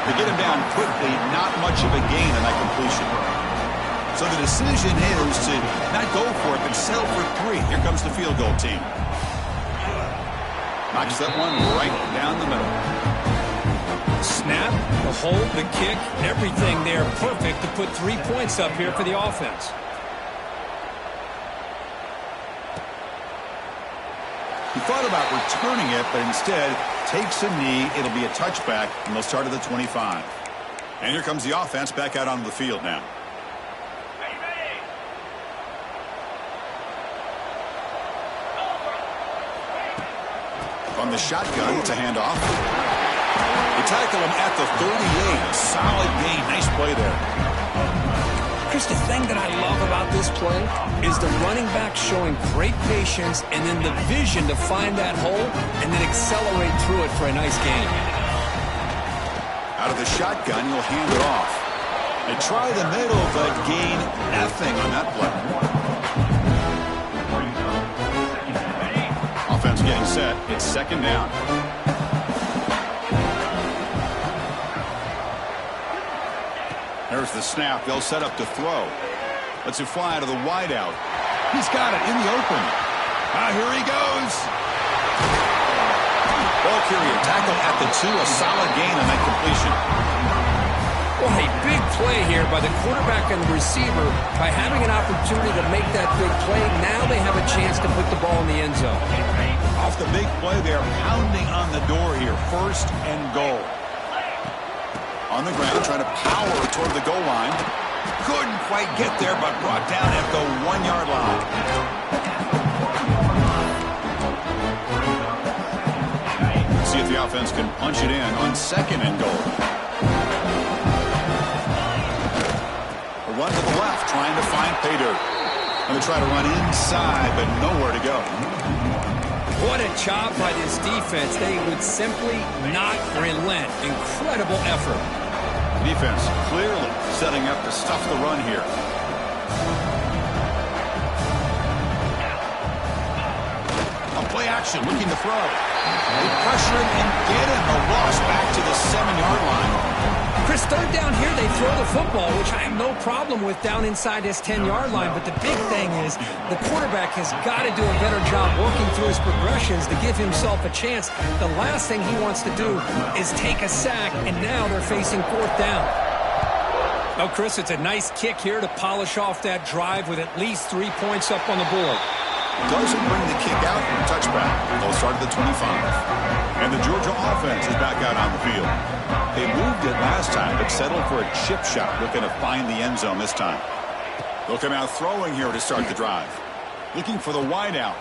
They get him down quickly, not much of a gain on that completion. So the decision is to not go for it, but settle for 3. Here comes the field goal team. Knocks that one right down the middle. Snap, the hold, the kick, everything there perfect to put 3 points up here for the offense. He thought about returning it, but instead takes a knee. It'll be a touchback, and they'll start at the 25. And here comes the offense back out onto the field now. From the shotgun, it's a handoff. They tackle him at the 38. A solid gain. Nice play there. Chris, the thing that I love about this play is the running back showing great patience and then the vision to find that hole and then accelerate through it for a nice gain. Out of the shotgun, he'll hand it off. They try the middle, but gain nothing on that play. Offense getting set. It's 2nd down. There's the snap. They'll set up to throw. Lets it fly out of the wideout. He's got it in the open. Here he goes. Ball carrier tackled at the 2. A solid gain on that completion. Well, a big play here by the quarterback and the receiver. By having an opportunity to make that big play, now they have a chance to put the ball in the end zone. Off the big play, they're pounding on the door here. 1st and goal. On the ground, trying to power toward the goal line. Couldn't quite get there, but brought down at the 1-yard line. see if the offense can punch it in on 2nd and goal. A run to the left, trying to find pay dirt. And they try to run inside, but nowhere to go. What a job by this defense. They would simply not relent. Incredible effort. Defense clearly setting up to stuff the run here. On play action, looking to throw. They pressure him and get him. A loss back to the 7-yard line. Chris, 3rd down here, they throw the football, which I have no problem with down inside this 10-yard line. But the big thing is the quarterback has got to do a better job working through his progressions to give himself a chance. The last thing he wants to do is take a sack, and now they're facing 4th down. Oh, Chris, it's a nice kick here to polish off that drive with at least 3 points up on the board. Doesn't bring the kick out. Touchback. They'll start at the 25. And the Georgia offense is back out on the field. They moved it last time, but settled for a chip shot, looking to find the end zone this time. They'll come out throwing here to start the drive. Looking for the wideout.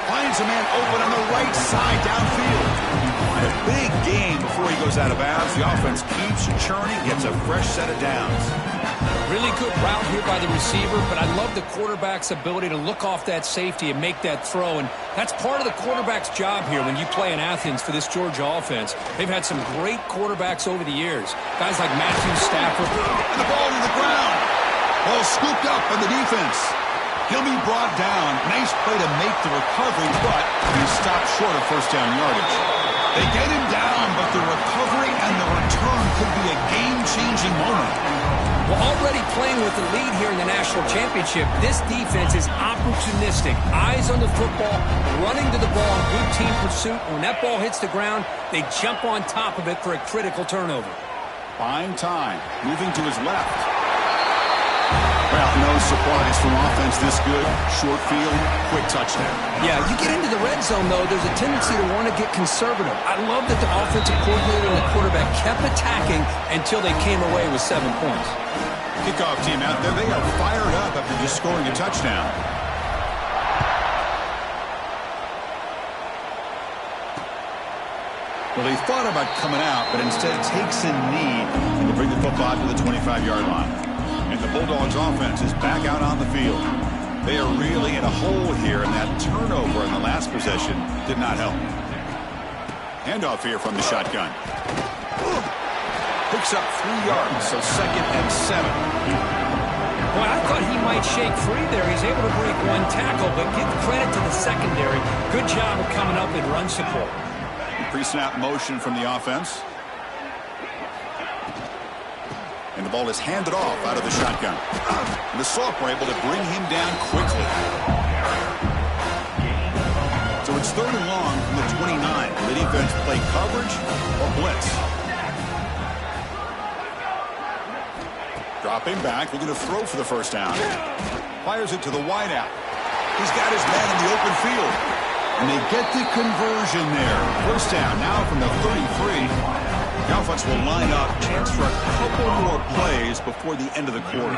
Finds a man open on the right side downfield. And a big gain before he goes out of bounds. The offense keeps churning, gets a fresh set of downs. Really good route here by the receiver, but I love the quarterback's ability to look off that safety and make that throw. And that's part of the quarterback's job here when you play in Athens for this Georgia offense. They've had some great quarterbacks over the years. Guys like Matthew Stafford. And the ball to the ground. Ball scooped up by the defense. He'll be brought down. Nice play to make the recovery, but he stopped short of 1st down yardage. They get him down, but the recovery and the return could be a game-changing moment. Well, already playing with the lead here in the national championship, this defense is opportunistic. Eyes on the football, running to the ball in good team pursuit. When that ball hits the ground, they jump on top of it for a critical turnover. Buying time, moving to his left. Well, no surprise from offense this good. Short field, quick touchdown. Yeah, you get into the red zone, though, there's a tendency to want to get conservative. I love that the offensive coordinator and the quarterback kept attacking until they came away with 7 points. Kickoff team out there, they are fired up after just scoring a touchdown. Well, they thought about coming out, but instead takes a knee to bring the football to the 25-yard line. And the Bulldogs offense is back out on the field. They are really in a hole here, and that turnover in the last possession did not help. Handoff here from the shotgun. Picks up 3 yards, so 2nd and 7. Boy, I thought he might shake free there. He's able to break 1 tackle, but give credit to the secondary. Good job of coming up in run support. Pre-snap motion from the offense. And the ball is handed off out of the shotgun. And the Sauk were able to bring him down quickly. So it's 3rd and long from the 29. The defense play coverage or blitz. Dropping back, looking to throw for the 1st down. Fires it to the wideout. He's got his man in the open field. And they get the conversion there. 1st down now from the 33. The offense will line up. Chance for a couple more plays before the end of the quarter.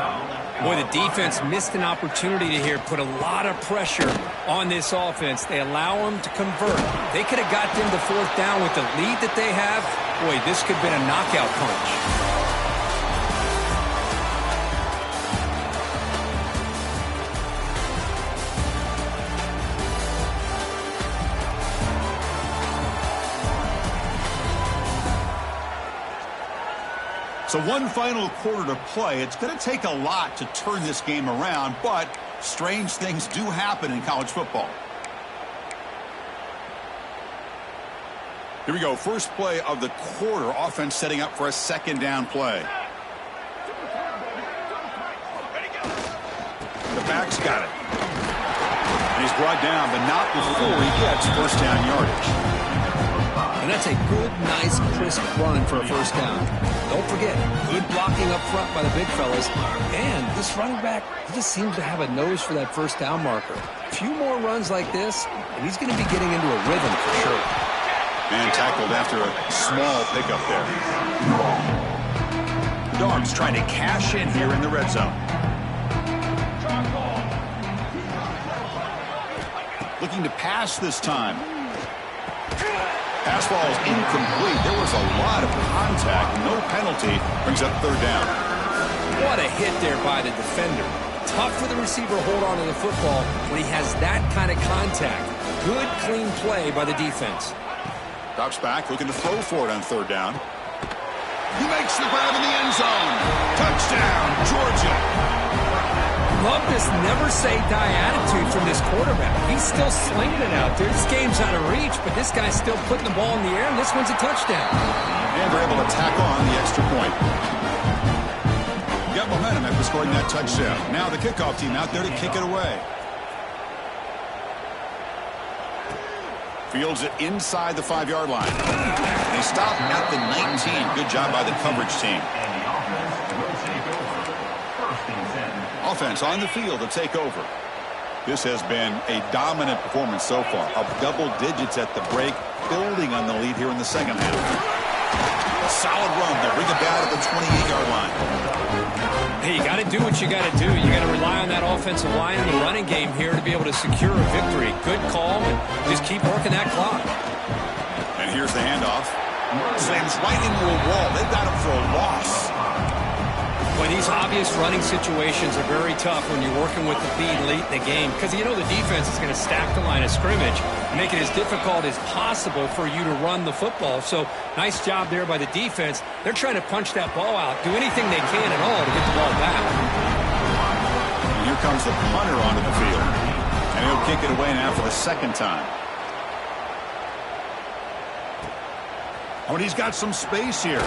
Boy, the defense missed an opportunity to here put a lot of pressure on this offense. They allow them to convert. They could have got them to 4th down with the lead that they have. Boy, this could have been a knockout punch. So one final quarter to play. It's going to take a lot to turn this game around, but strange things do happen in college football. Here we go. First play of the quarter. Offense setting up for a 2nd down play. The back's got it. And he's brought down, but not before he gets 1st down yardage. And that's a good, nice, crisp run for a 1st down. Don't forget, good blocking up front by the big fellas. And this running back, he just seems to have a nose for that 1st down marker. A few more runs like this, and he's going to be getting into a rhythm for sure. And tackled after a small pickup there. The Dogs trying to cash in here in the red zone. Looking to pass this time. Pass ball is incomplete. There was a lot of contact. No penalty. Brings up third down. What a hit there by the defender. Tough for the receiver to hold on to the football when he has that kind of contact. Good, clean play by the defense. Drops back, looking to throw for it on third down. He makes the grab in the end zone. Touchdown, Georgia. Love this never-say-die attitude from this quarterback. He's still slinging it out there. This game's out of reach, but this guy's still putting the ball in the air, and this one's a touchdown. And they're able to tack on the extra point. Got momentum after scoring that touchdown. Now the kickoff team out there to kick it away. Fields it inside the 5-yard line. They stop at the 19. Good job by the coverage team. And the offense will take over. First and 10. Offense on the field to take over. This has been a dominant performance so far. Up double digits at the break, building on the lead here in the second half. A solid run. They'll bring it down at the 28-yard line. Hey, you got to do what you got to do. You got to rely on that offensive line in the running game here to be able to secure a victory. Good call, and just keep working that clock. And here's the handoff. Slams right into a wall. They've got him for a loss. Well, these obvious running situations are very tough when you're working with the lead late in the game because you know the defense is going to stack the line of scrimmage and make it as difficult as possible for you to run the football. So nice job there by the defense. They're trying to punch that ball out, do anything they can at all to get the ball back. And here comes the punter onto the field. And he'll kick it away now for the second time. Oh, and he's got some space here.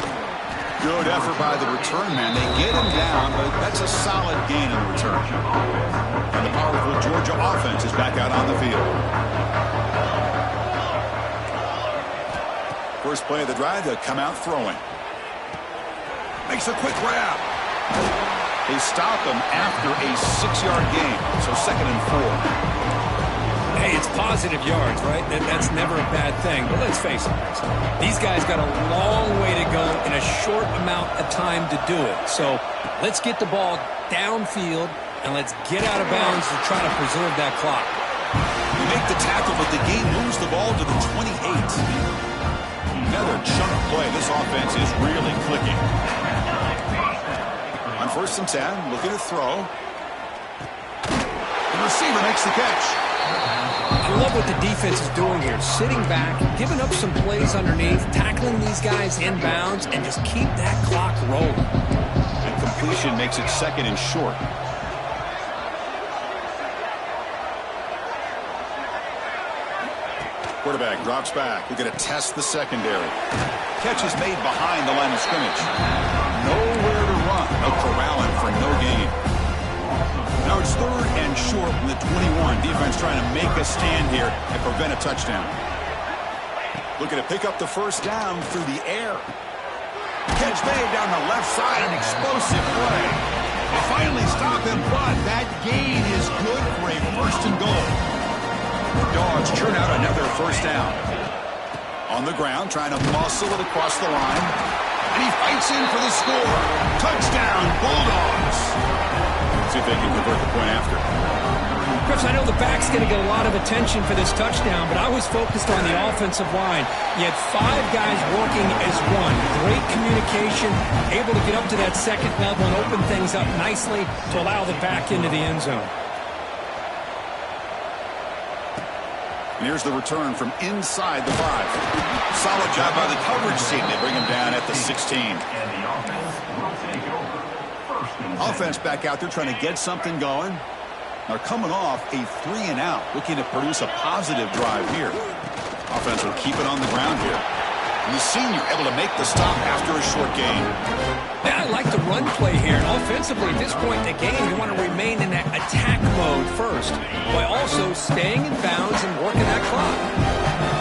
Good effort by the return man. They get him down, but that's a solid gain in the return. And the powerful Georgia offense is back out on the field. First play of the drive, they'll come out throwing. Makes a quick grab. They stop him after a 6-yard gain, so 2nd and 4. Hey, it's positive yards, right? That's never a bad thing. But let's face it, these guys got a long way to go in a short amount of time to do it. So let's get the ball downfield, and let's get out of bounds to try to preserve that clock. They make the tackle, but the game moves the ball to the 28. Another chunk play. This offense is really clicking. On 1st and 10, looking to throw. The receiver makes the catch. I love what the defense is doing here. Sitting back, giving up some plays underneath, tackling these guys in bounds, and just keep that clock rolling. And completion makes it 2nd and short. Quarterback drops back. We're going to test the secondary. Catch is made behind the line of scrimmage. Nowhere to run. No corralling for no gain. Now it's 3rd and short from the 21. Defense trying to make a stand here and prevent a touchdown. Looking to pick up the first down through the air. Catch made down the left side, an explosive play. They finally stop him, but that gain is good for a 1st and goal. The Dogs churn out another first down. On the ground, trying to muscle it across the line. And he fights in for the score. Touchdown, Bulldogs. See if they can convert the point after. Chris, I know the back's going to get a lot of attention for this touchdown, but I was focused on the offensive line. You had 5 guys working as one. Great communication, able to get up to that 2nd level and open things up nicely to allow the back into the end zone. And here's the return from inside the 5. Solid job by the coverage team. They bring him down at the 16. And the offense will take over. First and 10. Offense back out there trying to get something going. They're coming off a 3-and-out, looking to produce a positive drive here. Offense will keep it on the ground here. And the senior able to make the stop after a short gain. Yeah, I like the run play here. And offensively, at this point in the game, you want to remain in that attack mode first, while also staying in bounds and working that clock.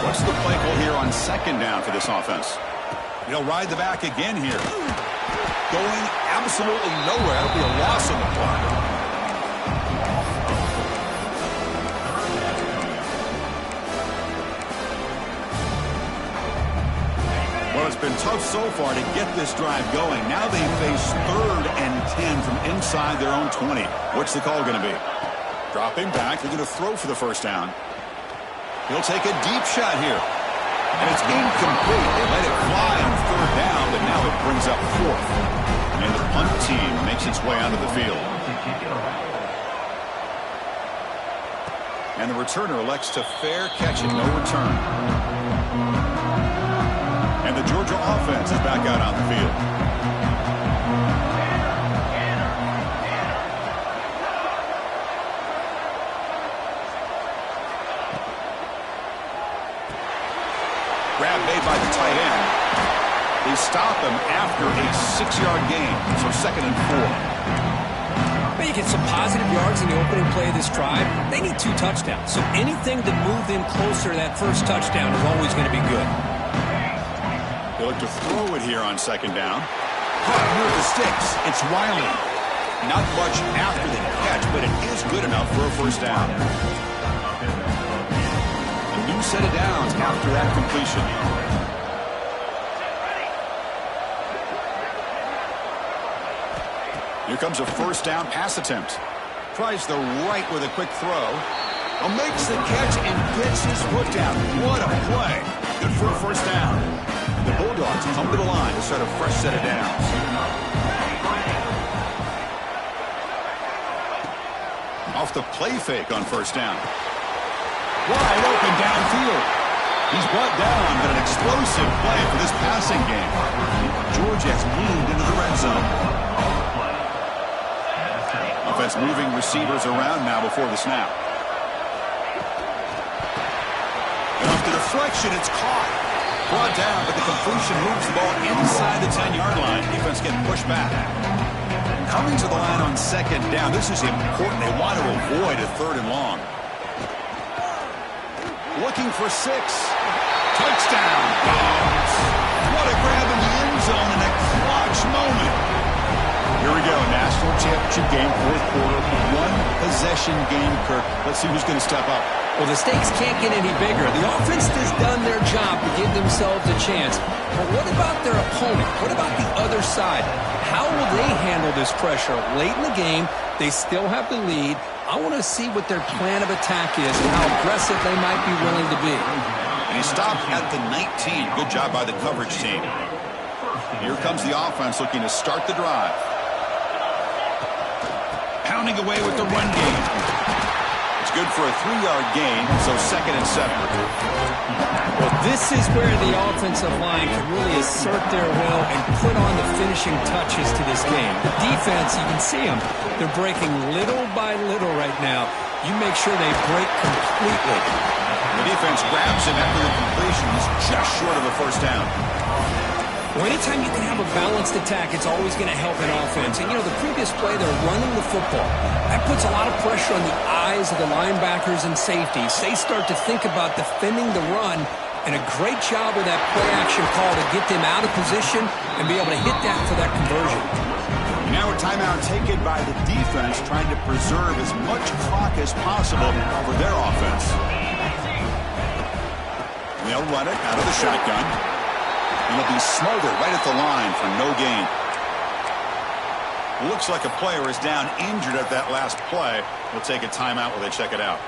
What's the play call here on 2nd down for this offense? They'll ride the back again here. Going absolutely nowhere. That'll be a loss on the clock. Well, it's been tough so far to get this drive going. Now they face 3rd and 10 from inside their own 20. What's the call going to be? Dropping back. They're going to throw for the first down. He'll take a deep shot here. And it's incomplete. They let it fly on third down, but now it brings up fourth. And the punt team makes its way onto the field. And the returner elects to fair catch it, no return. And the Georgia offense is back out on the field. Grab made by the tight end. They stop him after a 6-yard gain, so 2nd and 4. Well, you get some positive yards in the opening play of this drive. They need 2 touchdowns, so anything to move them closer to that first touchdown is always going to be good. They look to throw it here on 2nd down. Caught near the sticks. It's Wiley. Not much after the catch, but it is good enough for a first down. A new set of downs after that completion. Here comes a first down pass attempt. Tries the right with a quick throw. Makes the catch and gets his foot down. What a play. Good for a first down. The Bulldogs come to the line to start a fresh set of downs. Off the play fake on first down. Wide open downfield. He's brought down, but an explosive play for this passing game. Georgia has moved into the red zone. Offense moving receivers around now before the snap. And off the deflection, it's caught. Brought down, but the completion moves the ball inside the 10-yard line. Defense getting pushed back. Coming to the line on 2nd down. This is important. They want to avoid a 3rd and long. Looking for 6. Touchdown. Dogs. What a grab in the end zone in a clutch moment. Here we go. National championship game, 4th quarter. 1-possession game, Kirk. Let's see who's going to step up. Well, the stakes can't get any bigger. The offense has done their job to give themselves a chance. But what about their opponent? What about the other side? How will they handle this pressure? Late in the game, they still have the lead. I want to see what their plan of attack is and how aggressive they might be willing to be. And he stopped at the 19. Good job by the coverage team. Here comes the offense looking to start the drive. Pounding away with the run game. It's good for a 3-yard gain, so 2nd and 7. Well, this is where the offensive line can really assert their will and put on the finishing touches to this game. The defense, you can see them. They're breaking little by little right now. You make sure they break completely. The defense grabs him after the completion. He's just short of a first down. Well, anytime you can have a balanced attack, it's always going to help an offense. And, you know, the previous play, they're running the football. That puts a lot of pressure on the eyes of the linebackers and safeties. They start to think about defending the run, and a great job with that play-action call to get them out of position and be able to hit that for that conversion. Now a timeout taken by the defense, trying to preserve as much clock as possible for their offense. They'll run it out of the shotgun. And it'll be smothered right at the line for no gain. Looks like a player is down injured at that last play. We'll take a timeout while they check it out.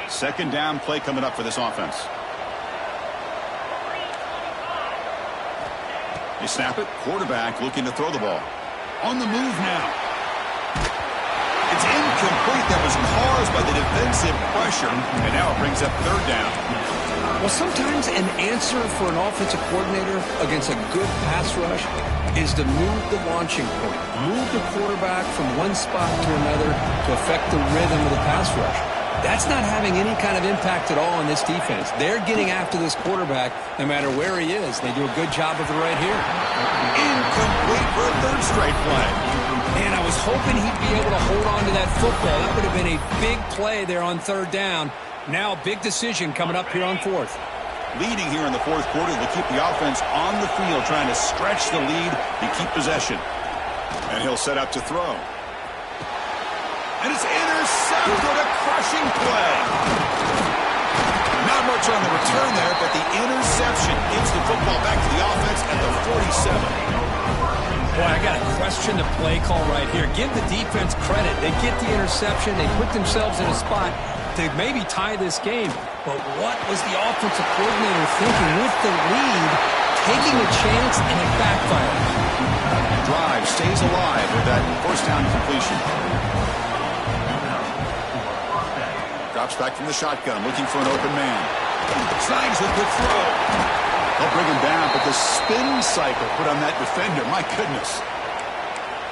2nd down play coming up for this offense. They snap it. Quarterback looking to throw the ball. On the move now. It's incomplete. That was caused by the defensive pressure, and now it brings up 3rd down. Well, sometimes an answer for an offensive coordinator against a good pass rush is to move the launching point, move the quarterback from one spot to another to affect the rhythm of the pass rush. That's not having any kind of impact at all on this defense. They're getting after this quarterback no matter where he is. They do a good job of it right here. Incomplete for a 3rd straight play. Man, I was hoping he'd be able to hold on to that football. That would have been a big play there on 3rd down. Now a big decision coming up here on 4th. Leading here in the 4th quarter to keep the offense on the field, trying to stretch the lead and keep possession. And he'll set up to throw. And it's intercepted, a crushing play. Not much on the return there, but the interception gives the football back to the offense at the 47. Boy, I got to question the play call right here. Give the defense credit. They get the interception. They put themselves in a spot to maybe tie this game. But what was the offensive coordinator thinking with the lead, taking a chance, and it backfired? Drive stays alive with that first down completion. Drops back from the shotgun, looking for an open man. Snags a quick throw. They'll bring him down, but the spin cycle put on that defender, my goodness.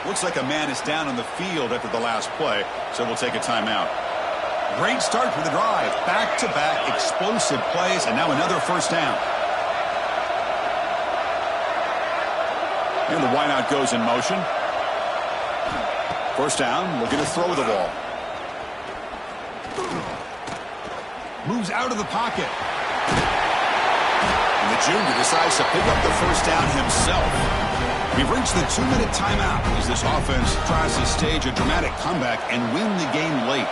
Looks like a man is down on the field after the last play, so we'll take a timeout. Great start for the drive. Back-to-back explosive plays, and now another first down. And the wideout goes in motion. First down, looking to throw the ball. Moves out of the pocket. And the junior decides to pick up the first down himself. We've reached the 2-minute timeout as this offense tries to stage a dramatic comeback and win the game late.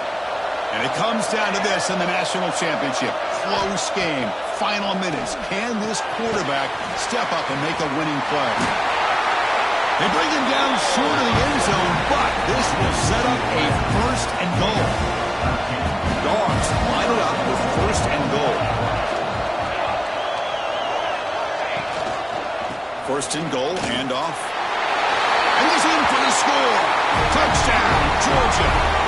And it comes down to this in the national championship. Close game, final minutes. Can this quarterback step up and make a winning play? They bring him down short of the end zone, but this will set up a first and goal. Dogs line it up with first and goal. First and goal, handoff. And he's in for the score. Touchdown, Georgia.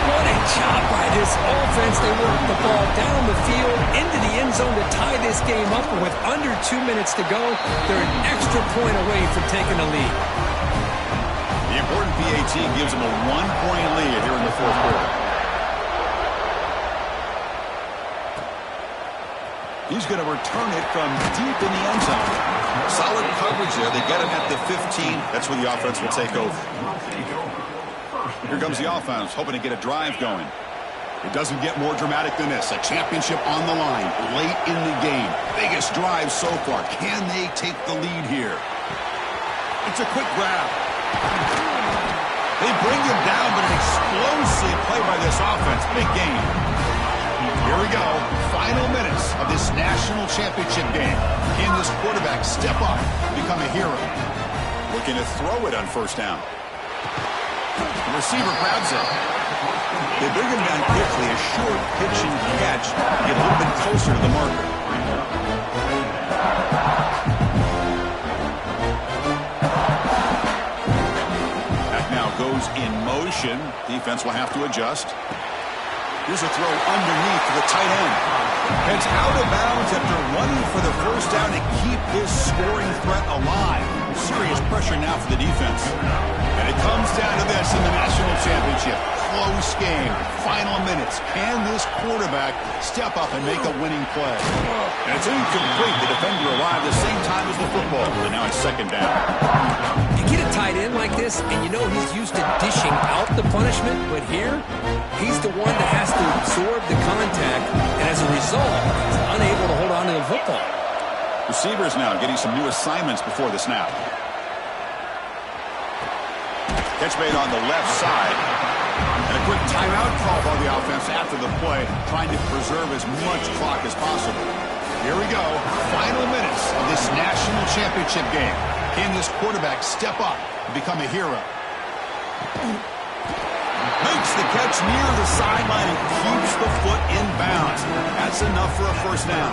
What a job by this offense. They worked the ball down the field into the end zone to tie this game up. And with under 2 minutes to go, they're an extra point away from taking the lead. The important PAT gives them a 1-point lead here in the fourth quarter. He's going to return it from deep in the end zone. Solid coverage there. They get him at the 15. That's where the offense will take over. Here comes the offense, hoping to get a drive going. It doesn't get more dramatic than this. A championship on the line, late in the game. Biggest drive so far. Can they take the lead here? It's a quick grab. They bring him down, but an explosive play by this offense. Big game. Here we go. Final minutes of this national championship game. Can this quarterback step up and become a hero? Looking to throw it on first down. The receiver grabs it. They bring him down quickly. A short pitch and catch. Get a little bit closer to the marker. That now goes in motion. Defense will have to adjust. Here's a throw underneath to the tight end. Heads out of bounds after running for the first down to keep this scoring threat alive. Serious pressure now for the defense. And it comes down to this in the national championship. Close game. Final minutes. Can this quarterback step up and make a winning play? And it's incomplete. The defender arrived the same time as the football. And now it's second down. You get a tight end like this, and you know he's used to dishing out the punishment, but here, he's the one that has to absorb the contact, and as a result, he's unable to hold on to the football. Receivers now getting some new assignments before the snap. Catch made on the left side. And a quick timeout call by the offense after the play, trying to preserve as much clock as possible. Here we go. Final minutes of this national championship game. Can this quarterback step up and become a hero? Makes the catch near the sideline and keeps the foot in bounds. That's enough for a first down.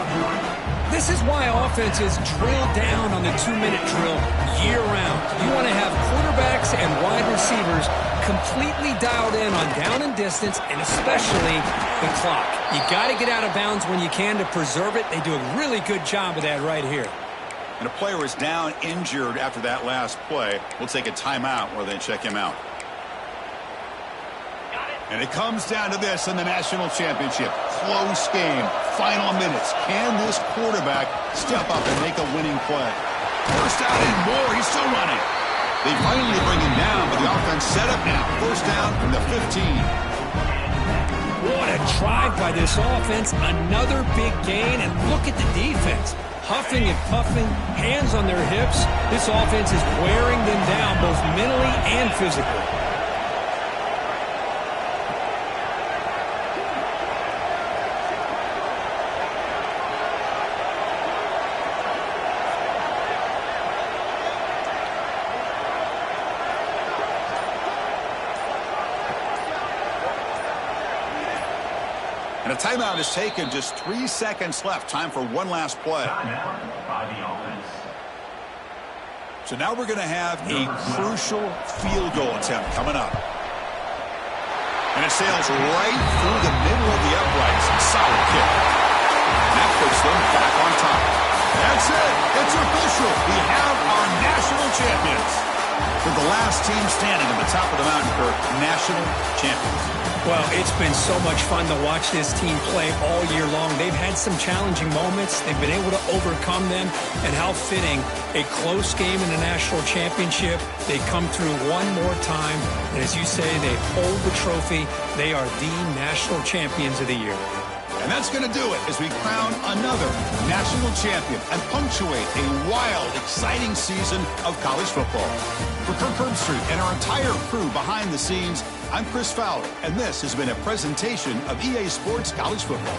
This is why offenses drill down on the 2-minute drill year-round. You want to have quarterbacks and wide receivers completely dialed in on down and distance, and especially the clock. You got to get out of bounds when you can to preserve it. They do a really good job of that right here. And a player is down injured after that last play. We'll take a timeout where they check him out. And it comes down to this in the national championship. Close game. Final minutes. Can this quarterback step up and make a winning play? First down and more. He's still running. They finally bring him down, but the offense set up now. First down from the 15. What a drive by this offense. Another big gain, and look at the defense. Huffing and puffing, hands on their hips. This offense is wearing them down both mentally and physically. timeout is taken. Just 3 seconds left. Time for one last play. Timeout by the offense. So now we're going to have a crucial field goal attempt coming up. And it sails right through the middle of the uprights. Solid kick. And that puts them back on top. That's it. It's official. We have our national champions. For the last team standing at the top of the mountain, Kirk, national champions. Well, it's been so much fun to watch this team play all year long. They've had some challenging moments. They've been able to overcome them. And how fitting, a close game in the national championship. They come through one more time. And as you say, they hold the trophy. They are the national champions of the year. And that's going to do it as we crown another national champion and punctuate a wild, exciting season of college football. For Kirk Herbstreit and our entire crew behind the scenes, I'm Chris Fowler, and this has been a presentation of EA Sports College Football.